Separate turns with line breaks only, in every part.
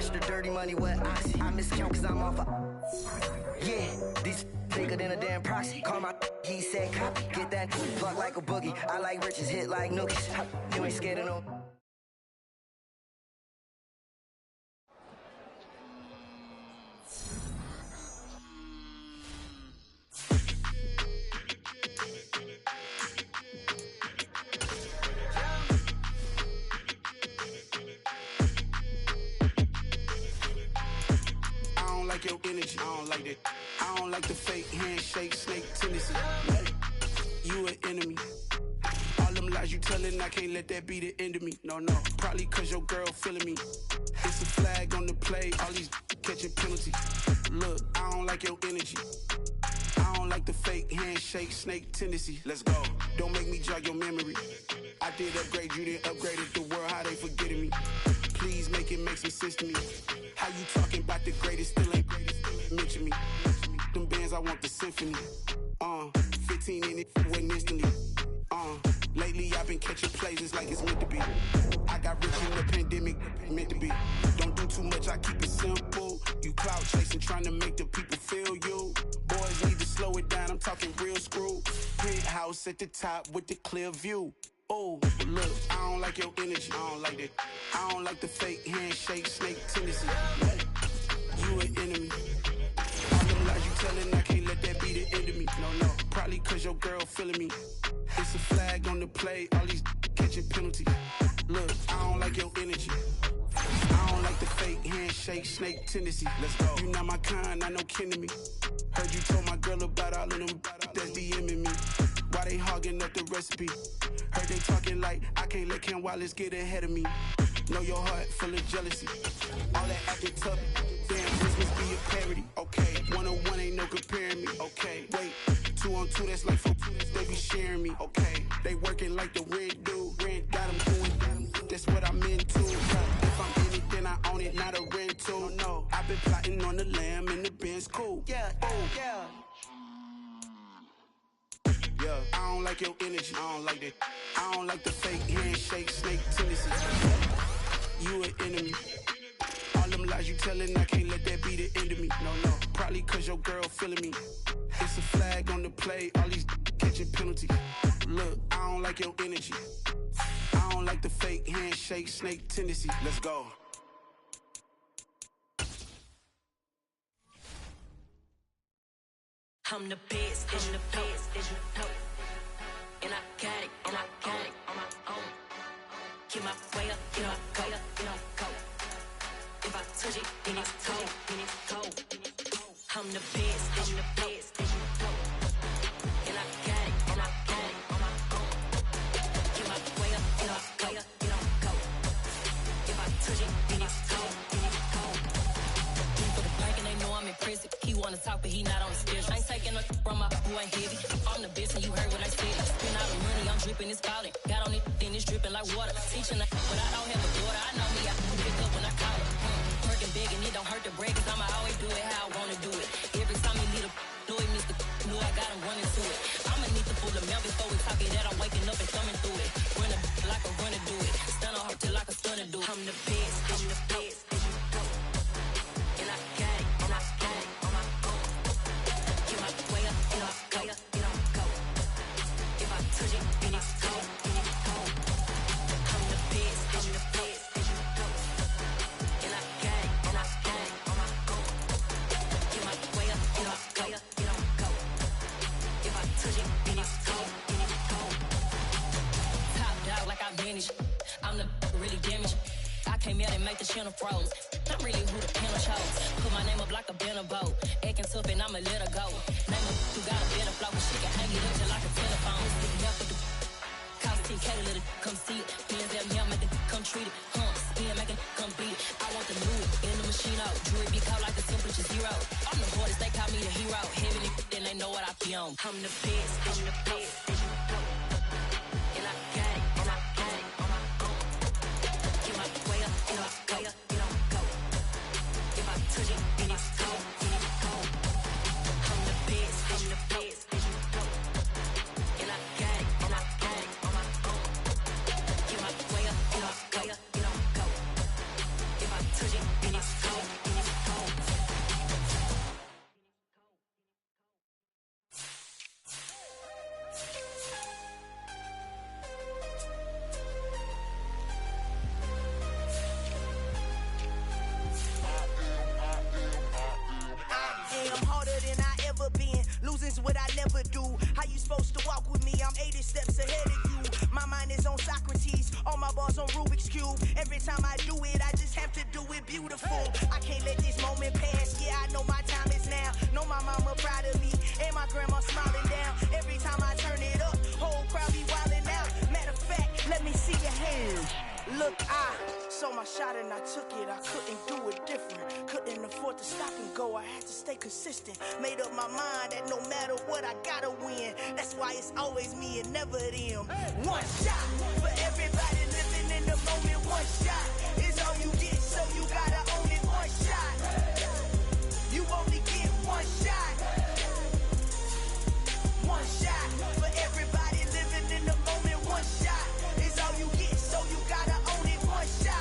wash the dirty money with oxy. I miscount cause I'm off yeah, these bigger than a damn proxy. Call my he said copy. Get that fuck like a boogie. I like riches, hit like nookies. You ain't scared of no.
Your energy, I don't like that. I don't like the fake handshake, snake tendency. You an enemy. All them lies you telling, I can't let that be the end of me. No, probably cause your girl feeling me. It's a flag on the play, all these catching penalties. Look, I don't like your energy. I don't like the fake handshake, snake tendency. Let's go. Don't make me jog your memory. I did upgrade, you didn't upgrade it. The world, how they forgetting me. Please make it make some sense to me. How you talking about the greatest, still ain't greatest, mention me. Them bands, I want the symphony. 15 in it, went instantly. Lately I've been catching plays, it's like it's meant to be. I got rich in the pandemic, meant to be. Don't do too much, I keep it simple. You clout chasing, trying to make the people feel you. Boys need to slow it down, I'm talking real screw. Penthouse at the top with the clear view. Oh, look, I don't like your energy, I don't like that. I don't like the fake handshake, snake tendency. You an enemy. All them lies you telling, I can't let that be the end of me. No, probably cause your girl feeling me. It's a flag on the play, all these catching penalties. Look, I don't like your energy. I don't like the fake handshake, snake tendency. Let's go. You not my kind, I know kin to me. Heard you told my girl about all of them that's DMing me. Why they hogging up the recipe? Heard they talking like I can't let Ken Wallace get ahead of me. Know your heart full of jealousy. All that acting tough, damn, this must be a parody. Okay, 1-on-1 ain't no comparing me. Okay, wait, 2-on-2, that's like 4, they be sharing me. Okay, they working like the rent do. Rent got them doing, that's what I'm into. If I'm in it, then I own it, not a rental. No, I've been plotting on the lamb and the Benz cool. Yeah, yeah. I don't like your energy, I don't like that. I don't like the fake handshake, snake tendency. You an enemy. All them lies you telling, I can't let that be the end of me. No, probably cause your girl feeling me. It's a flag on the play, all these catching penalties. Look, I don't like your energy. I don't like the fake handshake, snake tendency. Let's go.
I'm the best, I'm the best, as you know. And I got it on my own. Get my way up, get my go, go. If I touch it, then it's cold. I'm the best, as you know. And I got it on my own. Get my way up, get my go. If I touch it, then it's cold. For the bank and they know I'm impressive. He wanna talk, but he not on the schedule. I ain't taking no from my boy heavy. I'm the best and you heard what I said. Spend all the money, I'm dripping, it's falling. Got on it, then it's dripping like water. Teaching her, but I don't have a daughter. I know me, I can pick up when I call her. Working big and it don't hurt the break, cause I'ma always do it how I wanna do it. Every time he need a know it, Mr. Know I got him running to it. I'ma need to pull the mail before we talk it that I'm waking up and coming through it. Run a like a runner do it. Stun on her till like a stunner do it. I'm the best, I'm the best, as you know. And I got it on my own. Get my way up, get my go. If I touch it, then it's cold. I'm the best, I'm the best, as you know. And I got it on my own. Get my way up, get my go. If I touch it, then it's cold. Top dog like I vanished. I'm the really damaged. I came out and make the channel froze. I'm really who the panel chose. Put my name up like a banner boat. Acting tough and I'ma let her go. Name her who got a better flow. She can hang it up just like a telephone. Sticking up with the cost 10K to let it come see it. Hands at me, I make it come treat it. Spin, make it come beat it. I want the new in the machine out. Jewelry be cold like the temperature 0. I'm the hardest, they call me the hero. Heavy then they know what I be on. I'm the best, I'm the best, as you know. And I got it on my own. Get my way up, get my go. If I touch it, then it's cold. I'm the best, as you know. And I got it on my own. Get my way up, get my go. If I touch it, then it's cold.
beautiful. I can't let this moment pass. Yeah, I know my time is now. Know my mama proud of me, and my grandma smiling down. Every time I turn it up, whole crowd be wildin' out. Matter of fact, let me see your hands. Look, I saw my shot and I took it. I couldn't do it different. Couldn't afford to stop and go. I had to stay consistent. Made up my mind that no matter what, I gotta win. That's why it's always me and never them. One shot for everybody living in the moment. One shot is all you get, so you gotta own it. One shot. You only get one shot. One shot for everybody living in the moment. One shot is all you get, so you gotta own it. One shot.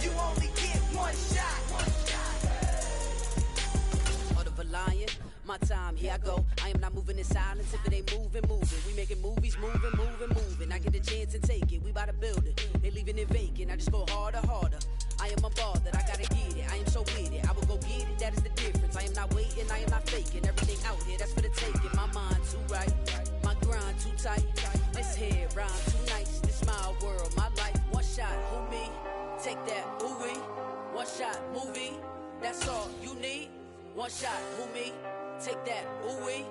You only get one shot.
Order of a lion, my time, here I go. I am not moving in silence. If it ain't moving. We making movies, moving. I get the chance and take it. We bout to build it. They leaving it vacant. I just go harder. I am unbothered, I gotta get it. I am so with it. I will go get it, that is the difference. I am not waiting, I am not faking. Everything out here, that's for the taking. My mind too right, my grind too tight. Let's hear rhyme too nice. This my world, my life. One shot, who me? Take that, who we? One shot, movie. That's all you need. One shot, who me? Take that, who we?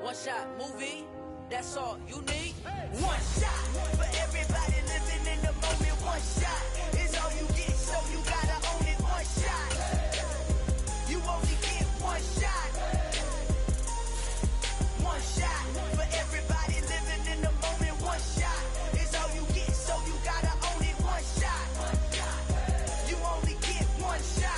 One shot, movie. That's all you need.
One shot for everybody living in the moment. One shot is all you get, so you gotta own it. One shot. You only get one shot. One shot for everybody living in the moment. One shot is all you get, so you gotta own it. One shot. You only get one shot.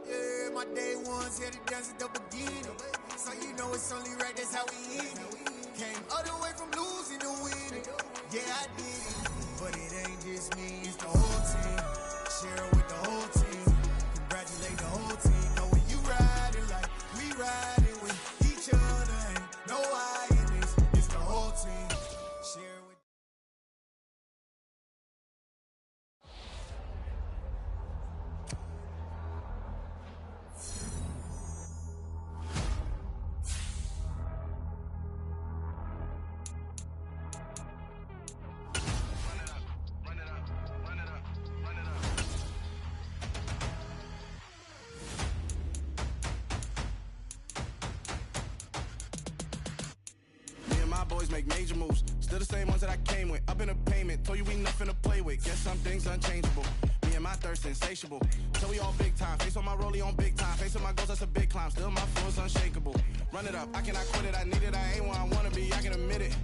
Yeah, my day ones here to dance at the beginning. So you know it's only right, that's how we end it. Came all the way from losing to winning. Yeah, I did it. But it ain't just me, it's the whole team. Share it with the whole team. Congratulate the whole team. Know when you riding like we riding with each other. Ain't no I in this, it's the whole team. Share it with
boys make major moves, still the same ones that I came with. Up in a payment, told you we nothing to play with. Guess some things unchangeable. Me and my thirst insatiable. So we all big time. Face on my rollie on big time. Face on my goals, that's a big climb. Still my flow is unshakable. Run it up, I cannot quit it. I need it, I ain't where I wanna be. I can admit it.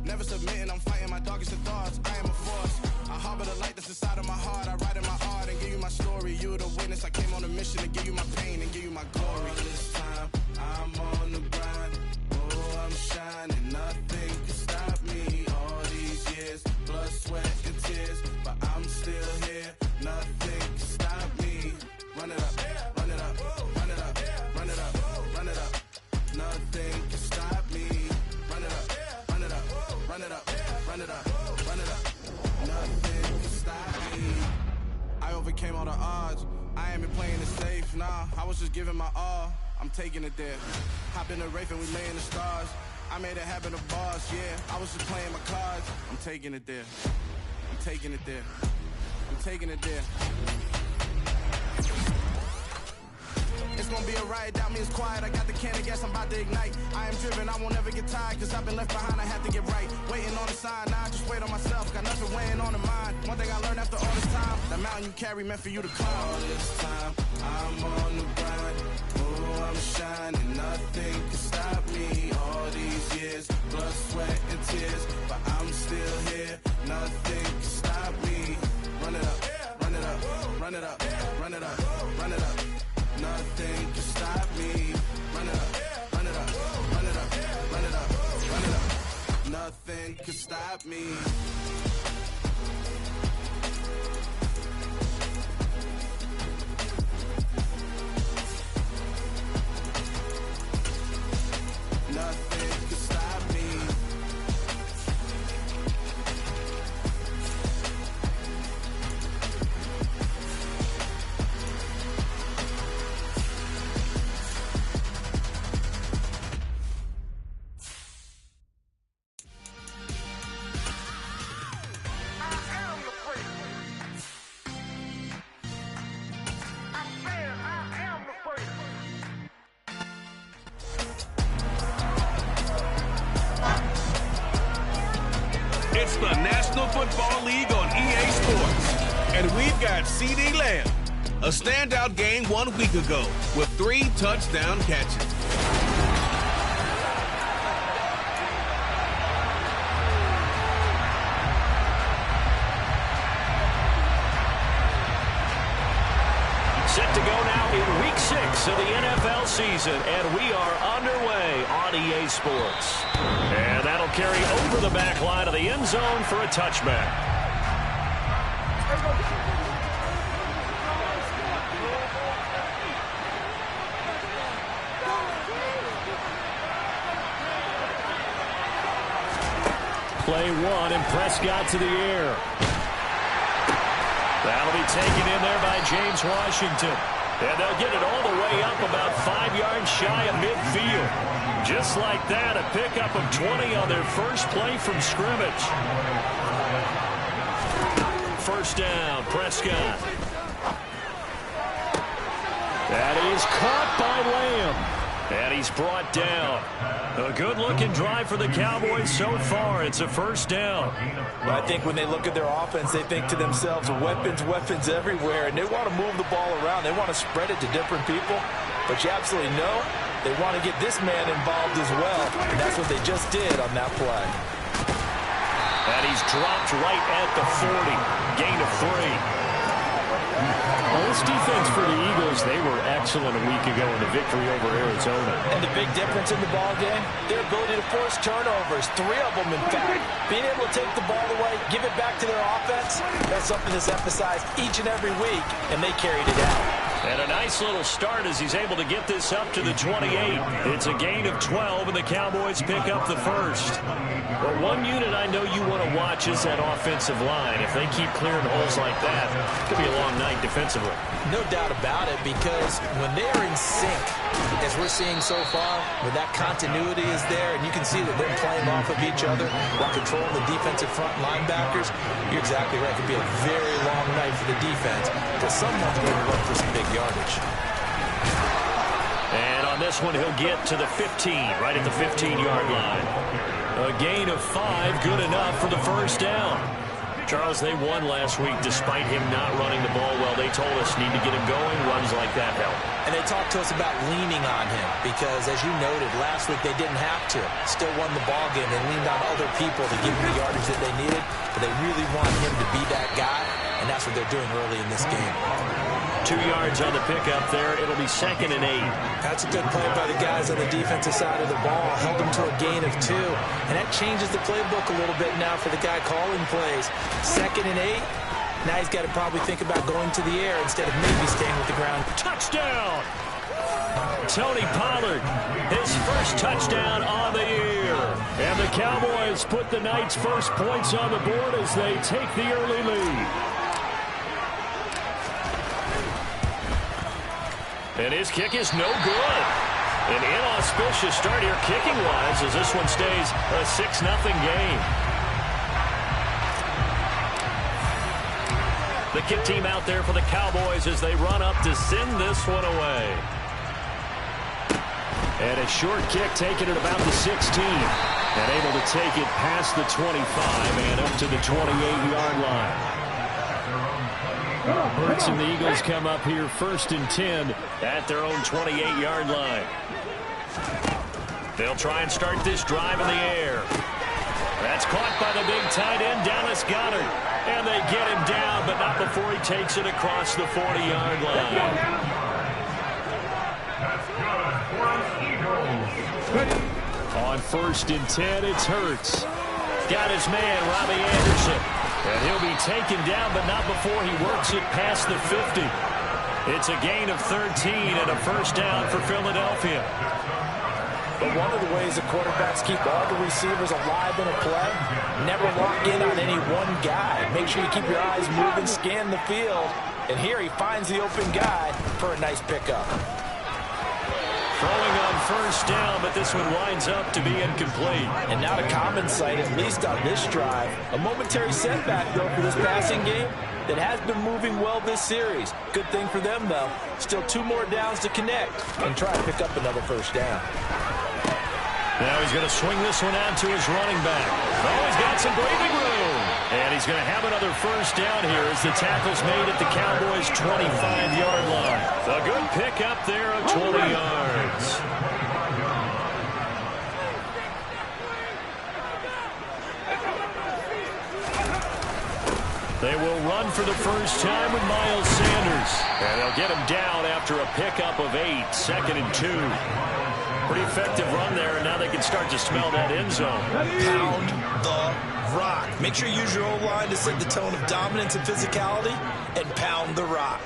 Never submitting, I'm fighting my darkest of thoughts. I am a force. I harbor the light that's inside of my heart. I write in my art and give you my story. You the witness. I came on a mission to give you my pain and give you my glory. All this time, I'm on the grind. Oh, I'm shining. Nothing can stop me. All these years, blood, sweat, and tears. But I'm still here. Nothing can stop me. Run it up, run it up, run it up, run it up, run it up. Nothing can stop me. Run it up, run it up, run it up, run it up, run it up. Nothing can stop me. I overcame all the odds. I ain't been playing it safe, nah. I was just giving my all. I'm taking it there. Hop in the Wraith and we lay in the stars. I made it happen to bars, yeah. I was just playing my cards. I'm taking it there. I'm taking it there. I'm taking it there. It's gonna be a riot, doubt me it's quiet. I got the can of gas, I'm about to ignite. I am driven, I won't ever get tired, cause I've been left behind, I have to get right. Waiting on the sign, now I just wait on myself. Got nothing weighing on the mind. One thing I learned after all this time, the mountain you carry meant for you to climb. All this time, I'm on the grind. Oh, I'm shining, nothing can stop me. All these years, blood, sweat, and tears. But I'm still here, nothing can stop me. Run it up, run it up, run it up, run it up, run it up. Nothing can stop me. Run it up, run it up, run it up, run it up, run it up. Nothing can stop me. Nothing can stop me.
the National Football League on EA Sports. And we've got CeeDee Lamb, a standout game 1 week ago with 3 touchdown catches.
Set to go now in Week 6 of the NFL season, and we are underway on EA Sports. And that'll carry over the back line of the end zone for a touchback. Play 1, and Prescott to the air. That'll be taken in there by James Washington. And they'll get it all the way up about 5 yards shy of midfield. Just like that, a pickup of 20 on their first play from scrimmage. First down, Prescott. That is caught by Lamb. And he's brought down. A good-looking drive for the Cowboys so far. It's a first down.
Well, I think when they look at their offense, they think to themselves, weapons everywhere, and they want to move the ball around. They want to spread it to different people. But you absolutely know they want to get this man involved as well, and that's what they just did on that play.
And he's dropped right at the 40. Gain of 3. Well, this defense for the Eagles, they were excellent a week ago in the victory over Arizona.
And the big difference in the ball game, their ability to force turnovers, 3 of them in fact. Being able to take the ball away, give it back to their offense, that's something that's emphasized each and every week, and they carried it out.
And a nice little start as he's able to get this up to the 28. It's a gain of 12, and the Cowboys pick up the first. But one unit I know you want to watch is that offensive line. If they keep clearing holes like that, it could be a long night defensively.
No doubt about it, because when they're in sync, as we're seeing so far, when that continuity is there, and you can see that they're playing off of each other while controlling the defensive front linebackers, you're exactly right. It could be a very long night for the defense, because someone's going to run for some big yardage.
And on this one, he'll get to the 15, right at the 15-yard line. A gain of 5, good enough for the first down. Charles, they won last week despite him not running the ball well. They told us need to get him going. Runs like that help.
And they talked to us about leaning on him because, as you noted, last week they didn't have to. Still won the ball game. They leaned on other people to give them the yardage that they needed. But they really want him to be that guy, and that's what they're doing early in this game.
2 yards on the pickup there. It'll be 2nd and 8.
That's a good play by the guys on the defensive side of the ball. Held them to a gain of 2. And that changes the playbook a little bit now for the guy calling plays. 2nd and 8. Now he's got to probably think about going to the air instead of maybe staying with the ground.
Touchdown! Tony Pollard, his first touchdown on the year. And the Cowboys put the Knights' first points on the board as they take the early lead. And his kick is no good. An inauspicious start here kicking-wise as this one stays a 6-0 game. The kick team out there for the Cowboys as they run up to send this one away. And a short kick taken at about the 16. And able to take it past the 25 and up to the 28-yard line. And the Eagles come up here 1st and 10 at their own 28-yard line. They'll try and start this drive in the air. That's caught by the big tight end, Dallas Goedert. And they get him down, but not before he takes it across the 40-yard line. On 1st and 10, it's Hurts. Got his man, Robbie Anderson. And he'll be taken down, but not before he works it past the 50. It's a gain of 13 and a first down for Philadelphia.
But one of the ways the quarterbacks keep all the receivers alive in a play, never lock in on any one guy. Make sure you keep your eyes moving, scan the field. And here he finds the open guy for a nice pickup.
Throwing on first down, but this one winds up to be incomplete.
And not a common sight, at least on this drive. A momentary setback, though, for this passing game that has been moving well this series. Good thing for them, though. Still 2 more downs to connect and try to pick up another first down.
Now he's going to swing this one out to his running back. Oh, he's got some breathing room. And he's going to have another first down here as the tackle's made at the Cowboys' 25-yard line. A good pickup there of 20 yards. They will run for the first time with Miles Sanders. And they'll get him down after a pickup of 8, 2nd and 2. Pretty effective run there, and now they can start to smell that end zone.
Pound the rock. Make sure you use your O-line to set the tone of dominance and physicality, and pound the rock.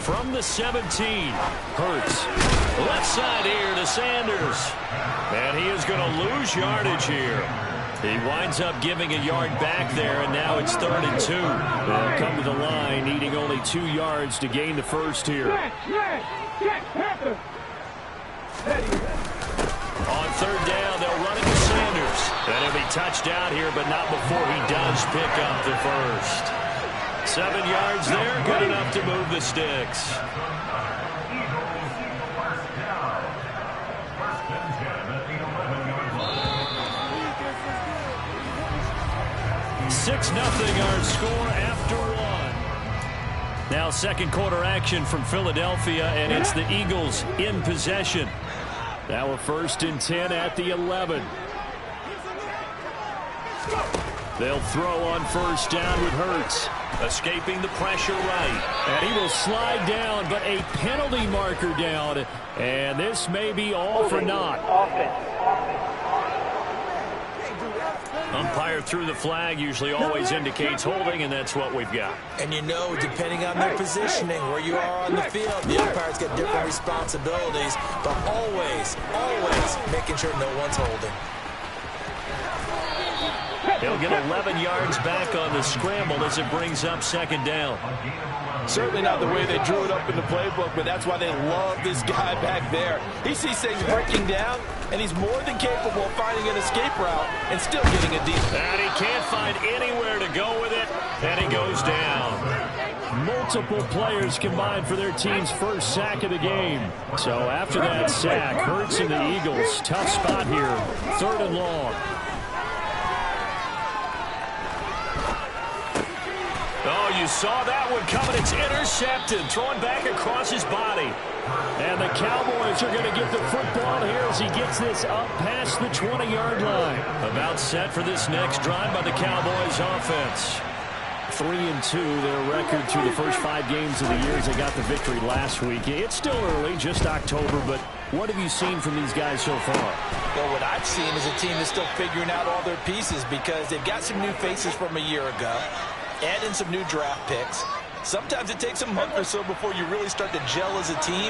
From the 17, Hurts. Left side here to Sanders. And he is going to lose yardage here. He winds up giving a yard back there, and now it's 3rd and 2. They'll come to the line, needing only 2 yards to gain the first here. On 3rd down, they'll run it to Sanders. And he'll be touched out here, but not before he does pick up the first. 7 yards there, good enough to move the sticks. 6-0 our score after 1. Now second quarter action from Philadelphia, and it's the Eagles in possession. Now a 1st and 10 at the 11. They'll throw on 1st down with Hurts. Escaping the pressure right. And he will slide down, but a penalty marker down. And this may be all for naught. Umpire threw the flag, usually always indicates holding, and that's what we've got.
And you know, depending on their positioning, where you are on the field, the umpire's got different responsibilities, but always making sure no one's holding.
He'll get 11 yards back on the scramble as it brings up 2nd down.
Certainly not the way they drew it up in the playbook, but that's why they love this guy back there. He sees things breaking down, and he's more than capable of finding an escape route and still getting a deep.
And he can't find anywhere to go with it, and he goes down. Multiple players combined for their team's first sack of the game. So after that sack, Hurts and the Eagles, tough spot here, 3rd and long. Oh, you saw that one coming. It's intercepted, thrown back across his body. And the Cowboys are going to get the football here as he gets this up past the 20-yard line. About set for this next drive by the Cowboys offense. 3-2, their record through the first 5 games of the year as they got the victory last week. It's still early, just October, but what have you seen from these guys so far?
Well, what I've seen is a team that's still figuring out all their pieces because they've got some new faces from a year ago. Add in some new draft picks. Sometimes it takes a month or so before you really start to gel as a team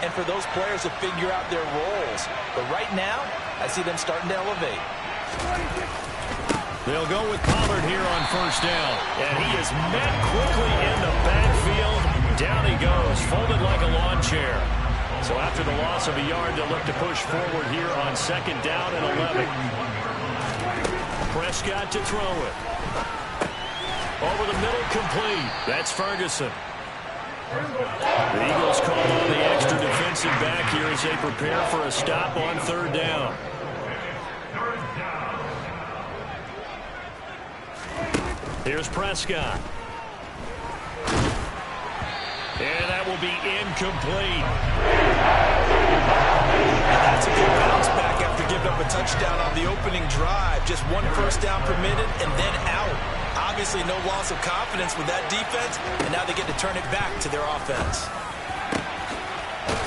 and for those players to figure out their roles. But right now, I see them starting to elevate.
They'll go with Pollard here on 1st down. And he is met quickly in the backfield. Down he goes, folded like a lawn chair. So after the loss of a yard, they'll look to push forward here on 2nd down and 11. Prescott to throw it. Over the middle, complete. That's Ferguson. The Eagles call on the extra defensive back here as they prepare for a stop on 3rd down. Here's Prescott. And that will be incomplete.
And that's a good bounce back after giving up a touchdown on the opening drive. Just 1 first down permitted and then out. Obviously no loss of confidence with that defense, and now they get to turn it back to their offense.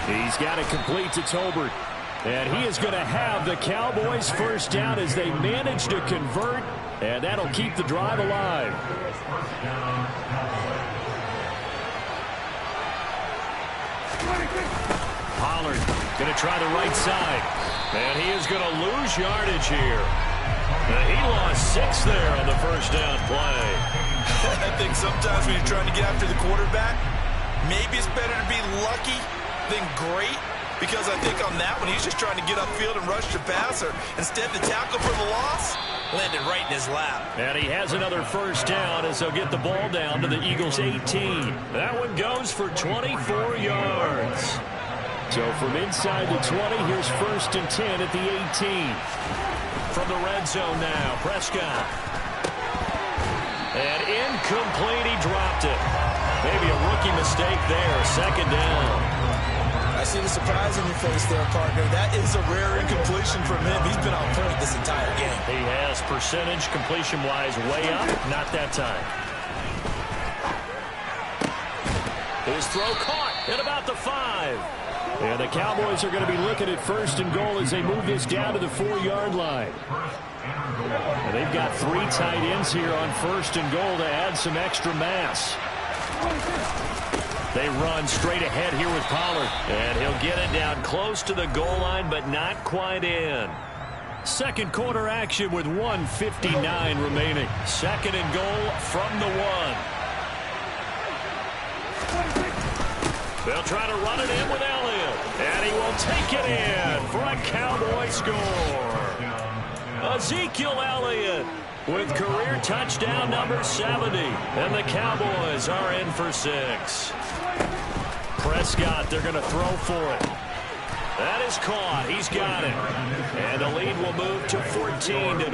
He's got it complete to Tolbert. And he is going to have the Cowboys' first down as they manage to convert, and that'll keep the drive alive. Pollard going to try the right side. And he is going to lose yardage here. He lost 6 there on the first down play.
I think sometimes when you're trying to get after the quarterback, maybe it's better to be lucky than great, because I think on that one, he's just trying to get upfield and rush the passer. Instead, the tackle for the loss landed right in his lap.
And he has another first down as they'll get the ball down to the Eagles' 18. That one goes for 24 yards. So from inside the 20, here's 1st and 10 at the 18. From the red zone now, Prescott. And incomplete, he dropped it. Maybe a rookie mistake there, second down.
I see the surprise on your face there, partner. That is a rare incompletion from him. He's been on point this entire game.
He has percentage completion-wise way up. Not that time. His throw caught at about the 5. And the Cowboys are going to be looking at first and goal as they move this down to the 4-yard line. And they've got 3 tight ends here on first and goal to add some extra mass. They run straight ahead here with Pollard. And he'll get it down close to the goal line, but not quite in. Second quarter action with 1:59 remaining. Second and goal from the 1. They'll try to run it in with Elliott. And he will take it in for a Cowboy score. Ezekiel Elliott with career touchdown number 70. And the Cowboys are in for 6. Prescott, they're going to throw for it. That is caught. He's got it. And the lead will move to 14-0.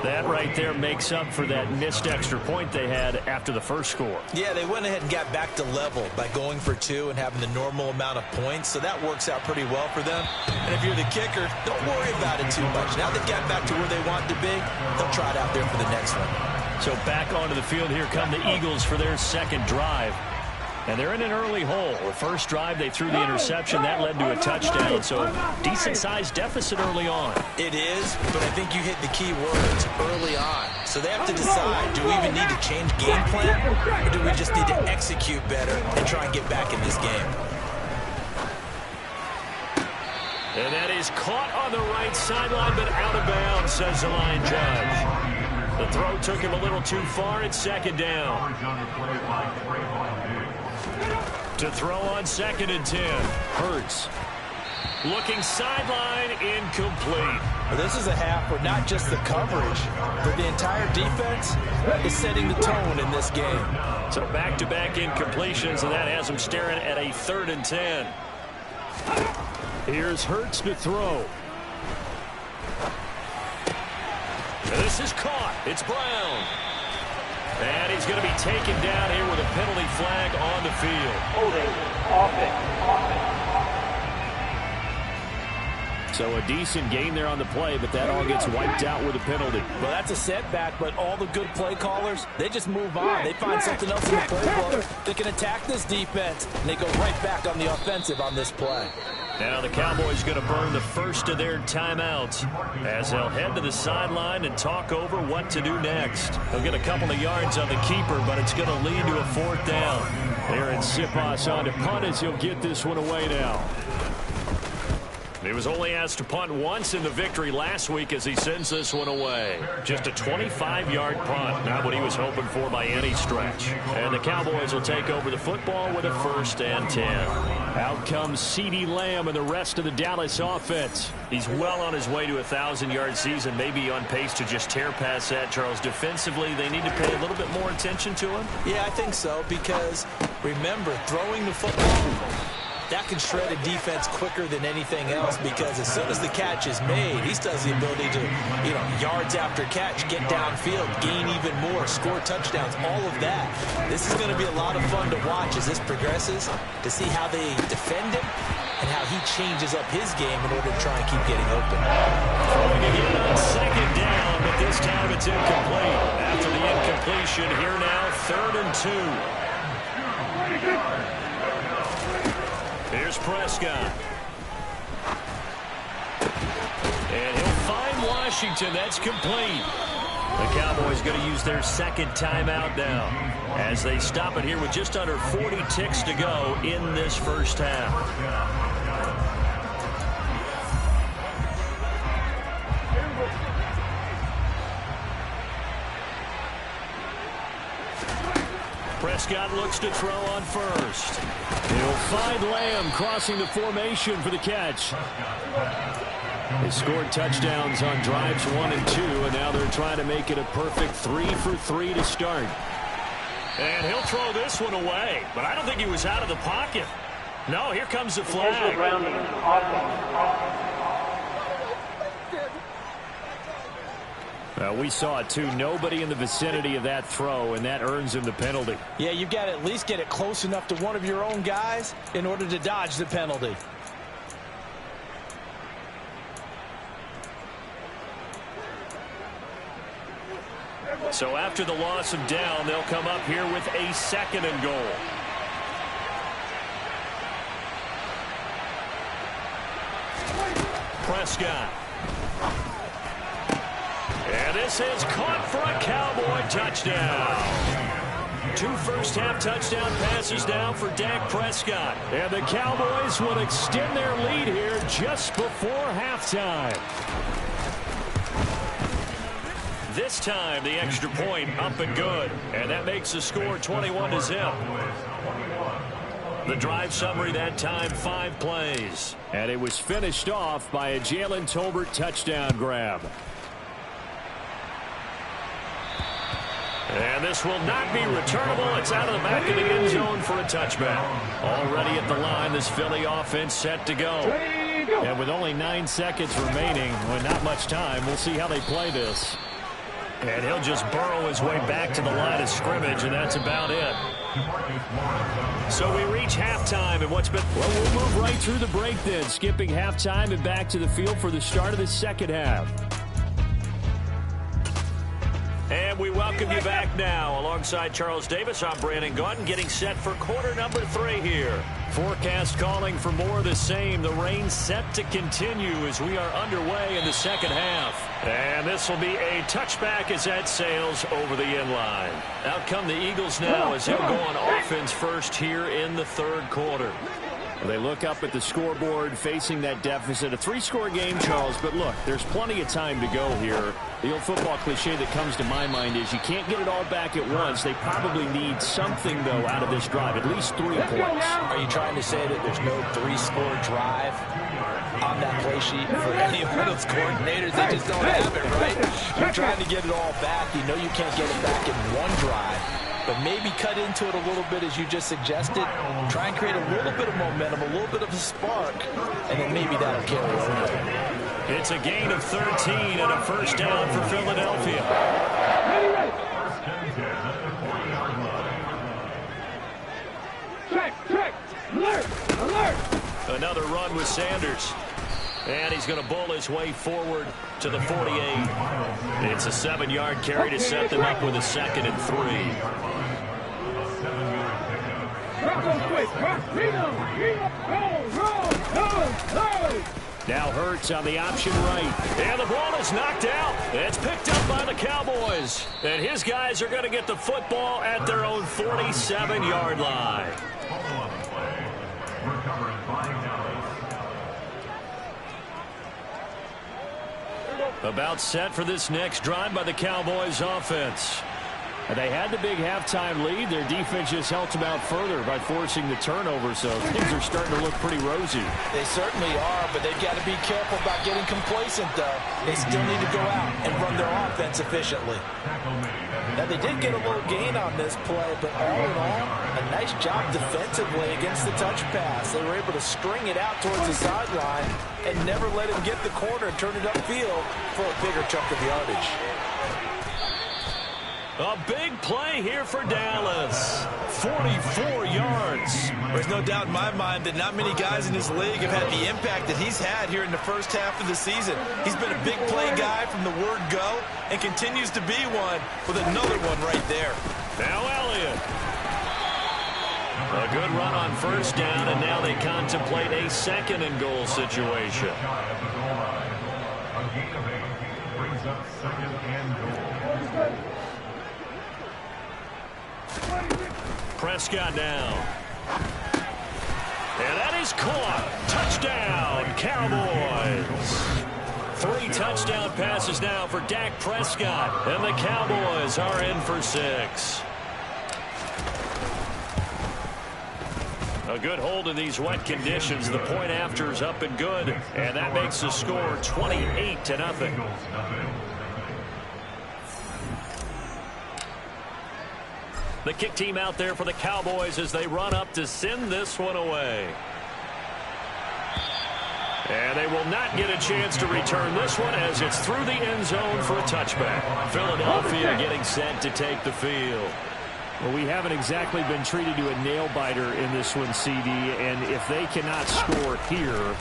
That right there makes up for that missed extra point they had after the first score.
Yeah, they went ahead and got back to level by going for 2 and having the normal amount of points, so that works out pretty well for them. And if you're the kicker, don't worry about it too much. Now they've got back to where they want to be, they'll try it out there for the next one.
So back onto the field, here come the Eagles for their second drive. And they're in an early hole. The first drive, they threw the interception. That led to a touchdown. So decent-sized deficit early on.
It is, but I think you hit the key words, early on. So they have to decide, do we even need to change game plan, or do we just need to execute better and try and get back in this game?
And that is caught on the right sideline, but out of bounds, says the line judge. The throw took him a little too far. It's second down. To throw on 2nd and 10. Hurts. Looking sideline, incomplete.
Well, this is a half where not just the coverage, but the entire defense is setting the tone in this game.
So back-to-back incompletions, and that has them staring at a 3rd and 10. Here's Hurts to throw. And this is caught. It's Brown. And he's going to be taken down here with a penalty flag on the field.
Holding, offense.
So a decent gain there on the play, but that all gets wiped out with a penalty.
Well, that's a setback, but all the good play callers, they just move on. They find something else in the playbook. They can attack this defense, and they go right back on the offensive on this play.
Now the Cowboys going to burn the first of their timeouts as they'll head to the sideline and talk over what to do next. They'll get a couple of yards on the keeper, but it's going to lead to a 4th down. Aaron Siposs on to punt as he'll get this one away now. He was only asked to punt once in the victory last week as he sends this one away. Just a 25-yard punt, not what he was hoping for by any stretch. And the Cowboys will take over the football with a 1st and 10. Out comes CeeDee Lamb and the rest of the Dallas offense. He's well on his way to a 1,000-yard season, maybe on pace to just tear past that, Charles. Defensively, they need to pay a little bit more attention to him?
Yeah, I think so, because remember, throwing the football, that can shred a defense quicker than anything else, because as soon as the catch is made, he still has the ability to, yards after catch, get downfield, gain even more, score touchdowns, all of that. This is going to be a lot of fun to watch as this progresses, to see how they defend him and how he changes up his game in order to try and keep getting open.
Throwing again on 2nd down, but this time it's incomplete. After the incompletion, here now, 3rd and 2. Here's Prescott. And he'll find Washington. That's complete. The Cowboys going to use their 2nd timeout now as they stop it here with just under 40 ticks to go in this first half. Prescott looks to throw on first. He'll find Lamb crossing the formation for the catch. They scored touchdowns on drives 1 and 2, and now they're trying to make it a perfect 3 for 3 to start. And he'll throw this one away, but I don't think he was out of the pocket. No, here comes the flag. We saw it, too. Nobody in the vicinity of that throw, and that earns him the penalty.
Yeah, you've got to at least get it close enough to one of your own guys in order to dodge the penalty.
So after the loss of down, they'll come up here with a 2nd and goal. Prescott. And this is caught for a Cowboy touchdown. 2 first-half touchdown passes now for Dak Prescott. And the Cowboys will extend their lead here just before halftime. This time, the extra point up and good. And that makes the score 21-0. The drive summary that time, 5 plays. And it was finished off by a Jalen Tolbert touchdown grab. And this will not be returnable. It's out of the back of the end zone for a touchback. Already at the line, this Philly offense set to go. And with only 9 seconds remaining, with not much time, we'll see how they play this. And he'll just burrow his way back to the line of scrimmage, and that's about it. So we reach halftime, and what's been... Well, we'll move right through the break then, skipping halftime and back to the field for the start of the second half. And we welcome you back now. Alongside Charles Davis, I'm Brandon Gaudin, getting set for quarter number 3 here. Forecast calling for more of the same. The rain set to continue as we are underway in the second half. And this will be a touchback as that sails over the end line. Out come the Eagles now as they'll go on offense first here in the third quarter. They look up at the scoreboard facing that deficit. A 3-score game, Charles, but look, there's plenty of time to go here. The old football cliche that comes to my mind is you can't get it all back at once. They probably need something, though, out of this drive, at least 3 points.
Are you trying to say that there's no 3-score drive on that play sheet for any one of those coordinators? They just don't have it, right? You're trying to get it all back. You know you can't get it back in one drive. But maybe cut into it a little bit as you just suggested. Try and create a little bit of momentum, a little bit of a spark, and then maybe that'll carry over.
It's a gain of 13 and a first down for Philadelphia.
Check. Alert.
Another run with Sanders. And he's going to bowl his way forward to the 48. It's a 7-yard carry to set them up with a 2nd and 3. Now Hurts on the option right. And the ball is knocked out. It's picked up by the Cowboys. And his guys are going to get the football at their own 47-yard line. About set for this next drive by the Cowboys offense. They had the big halftime lead. Their defense just helped them out further by forcing the turnover, so things are starting to look pretty rosy.
They certainly are, but they've got to be careful about getting complacent, though. They still need to go out and run their offense efficiently. Now, they did get a little gain on this play, but all in all, a nice job defensively against the touch pass. They were able to string it out towards the sideline and never let him get the corner and turn it upfield for a bigger chunk of yardage.
A big play here for Dallas. 44 yards.
There's no doubt in my mind that not many guys in this league have had the impact that he's had here in the first half of the season. He's been a big play guy from the word go and continues to be one with another one right there.
Now Elliott. A good run on first down, and now they contemplate a 2nd and goal situation. Brings up 2nd and goal. Prescott now. And that is caught. Touchdown, Cowboys. 3 touchdown passes now for Dak Prescott. And the Cowboys are in for 6. A good hold in these wet conditions. The point after is up and good. And that makes the score 28-0. The kick team out there for the Cowboys as they run up to send this one away. And they will not get a chance to return this one as it's through the end zone for a touchback. Philadelphia getting set to take the field. Well, we haven't exactly been treated to a nail-biter in this one, CD, and if they cannot score here,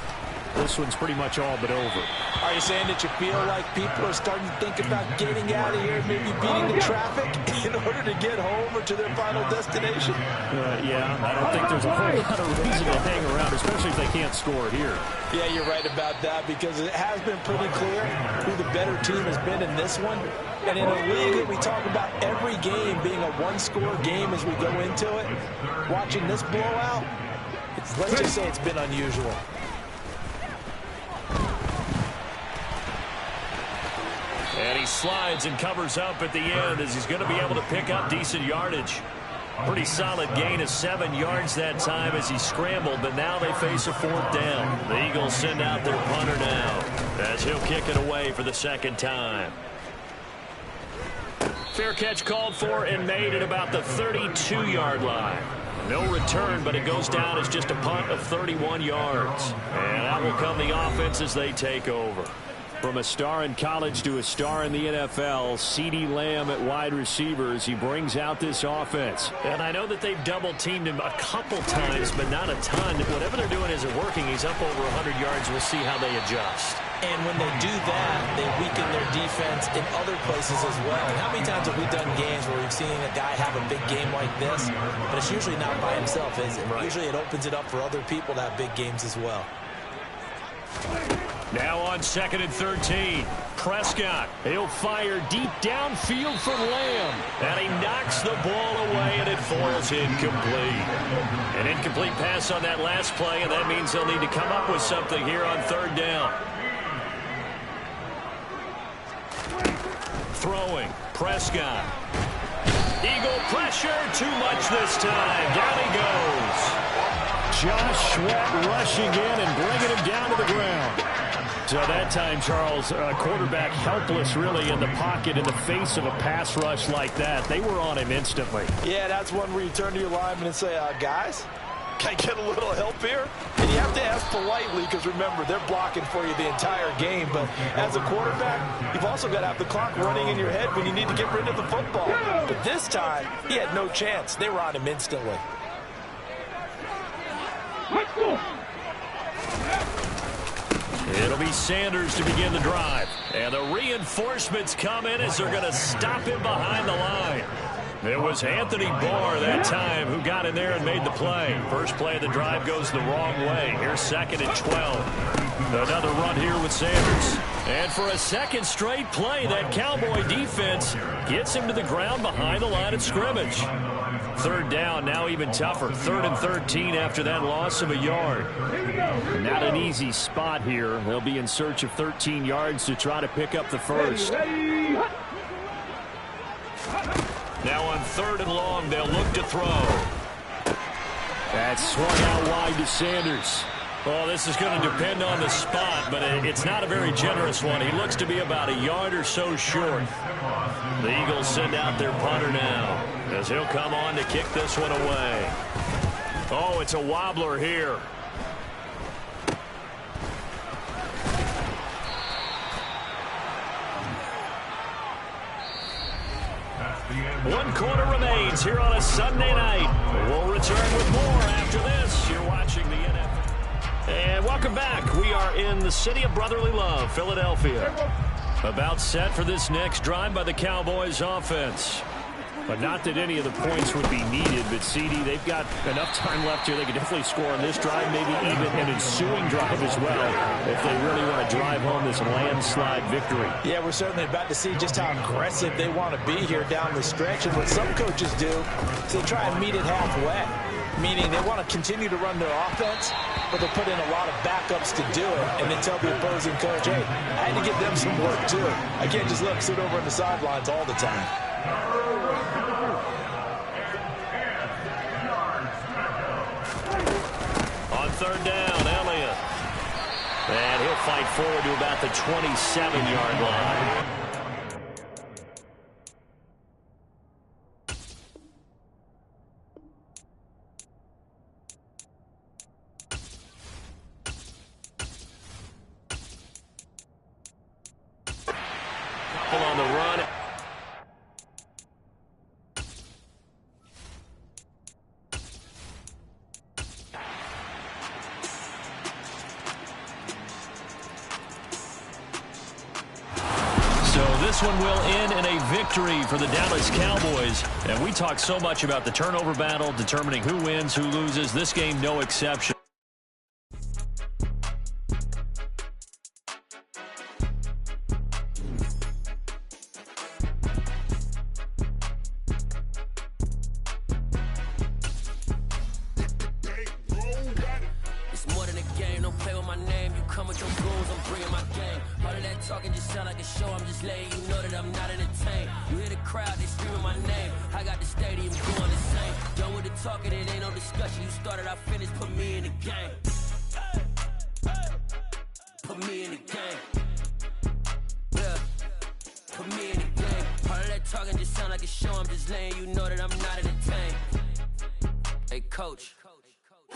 this one's pretty much all but over.
Are you saying that you feel like people are starting to think about getting out of here, maybe beating the traffic in order to get home or to their final destination?
Yeah, I don't think there's a whole lot of reason to hang around, especially if they can't score here.
Yeah, you're right about that because it has been pretty clear who the better team has been in this one. And in a league that we talk about every game being a one-score game as we go into it, watching this blowout, let's just say it's been unusual.
And he slides and covers up at the end as he's going to be able to pick up decent yardage. Pretty solid gain of 7 yards that time as he scrambled, but now they face a fourth down. The Eagles send out their punter now as he'll kick it away for the second time. Fair catch called for and made at about the 32-yard line. No return, but it goes down as just a punt of 31 yards. And out will come the offense as they take over. From a star in college to a star in the NFL, CeeDee Lamb at wide receivers. He brings out this offense. And I know that they've double-teamed him a couple times, but not a ton. Whatever they're doing isn't working. He's up over 100 yards. We'll see how they adjust.
And when they do that, they weaken their defense in other places as well. And how many times have we done games where we've seen a guy have a big game like this, but it's usually not by himself, is it? Right. Usually it opens it up for other people to have big games as well.
Now on 2nd and 13. Prescott. He'll fire deep downfield for Lamb. And he knocks the ball away, and it falls incomplete. An incomplete pass on that last play, and that means they'll need to come up with something here on 3rd down. Throwing. Prescott. Eagle pressure. Too much this time. Down he goes. Josh Sweat rushing in and bringing him down to the ground. So that time, Charles, quarterback helpless really in the pocket in the face of a pass rush like that. They were on him instantly.
Yeah, that's one where you turn to your lineman and say, guys, can I get a little help here? And you have to ask politely because, remember, they're blocking for you the entire game. But as a quarterback, you've also got to have the clock running in your head when you need to get rid of the football. But this time, he had no chance. They were on him instantly.
It'll be Sanders to begin the drive. And the reinforcements come in as they're going to stop him behind the line. It was Anthony Barr that time who got in there and made the play. First play of the drive goes the wrong way. Here's 2nd and 12. Another run here with Sanders. And for a second straight play, that Cowboy defense gets him to the ground behind the line of scrimmage. 3rd down, now even tougher. 3rd and 13 after that loss of a yard. Not an easy spot here. They'll be in search of 13 yards to try to pick up the first. Now on 3rd and long, they'll look to throw. That's swung out wide to Sanders. Well, this is going to depend on the spot, but it's not a very generous one. He looks to be about a yard or so short. The Eagles send out their punter now as he'll come on to kick this one away. Oh, it's a wobbler here. One quarter remains here on a Sunday night. We'll return with more after this. You're watching the NFL. And welcome back. We are in the city of brotherly love, Philadelphia. About set for this next drive by the Cowboys offense. But not that any of the points would be needed, but CD, they've got enough time left here. They can definitely score on this drive, maybe even an ensuing drive as well, if they really want to drive home this landslide victory.
Yeah, we're certainly about to see just how aggressive they want to be here down the stretch. And what some coaches do is they try and meet it halfway, meaning they want to continue to run their offense, but they put in a lot of backups to do it, and then tell the opposing coach, hey, I had to give them some work too. I can't just sit over on the sidelines all the time.
On 3rd down, Elliott. And he'll fight forward to about the 27-yard line. this one will end in a victory for the Dallas Cowboys. And we talk so much about the turnover battle, determining who wins, who loses. This game, no exception.
Talking just sound like a show, I'm just letting you know that I'm not entertained. You hear the crowd, they screaming my name. I got the stadium going insane. Done with the talking, it ain't no discussion. You started, I finished, put me in the game. Put me in the game. Yeah, put me in the game. All of that talking just sound like a show, I'm just letting you know that I'm not entertained. Hey, coach.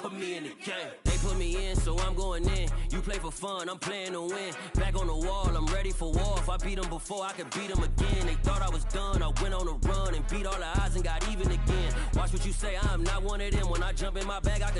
Put me in the game. They put me in, so I'm going in. You play for fun, I'm playing to win. Back on the wall, I'm ready for war. If I beat them before, I could beat them again. They thought I was done, I went on a run and beat all the odds and got even again. Watch what you say, I'm not one of them. When I jump in my bag, I could